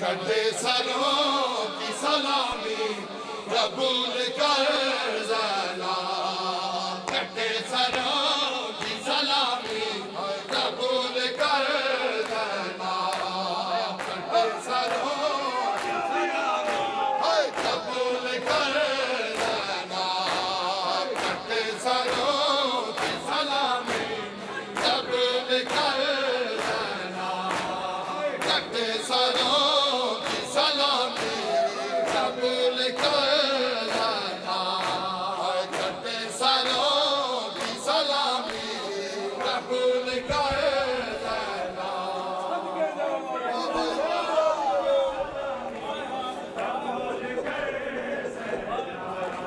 कटे सरों की सलामी कबूल कर ज़ना, कटे सरों की सलामी कबूल कर ज़ना, कटे सरों की सलामी कबूल कर ज़ना, कटे सरों की सलामी कबूल कर ज़ना, कटे सरों की सलामी कबूल कर ज़ना, कटे सरों की सलामी कबूल कर ज़ना।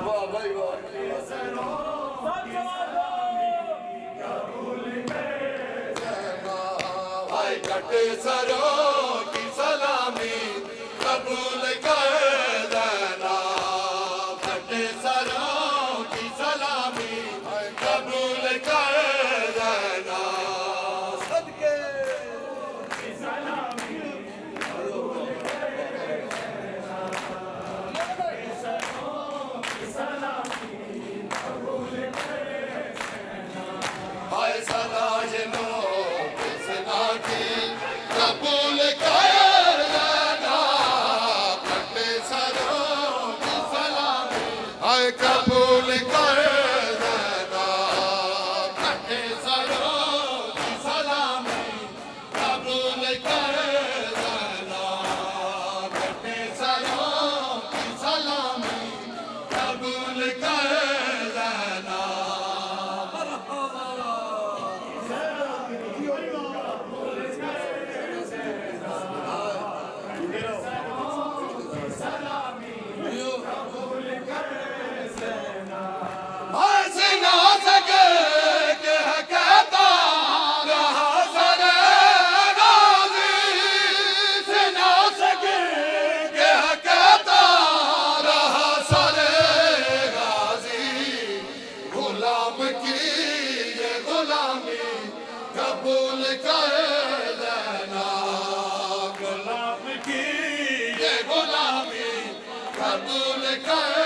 वाह भाई वाह। कटे सरों की सलामी कबूल कर देना, कटे सरों की सलामी कबूल कर देना, सदके की सलामी कबूल कर देना, कटे सरों की सलामी कबूल कर देना। हाय सदा जनो कबूल कर देना, कटे सरों की सलामी हाय कबूल कर देना, कटे सरों की सलामी कबूल कर देना, कटे सरों की सलामी कबूल कर देना। कबूल कर देना, गुलाम की ये गुलामी कबूल कर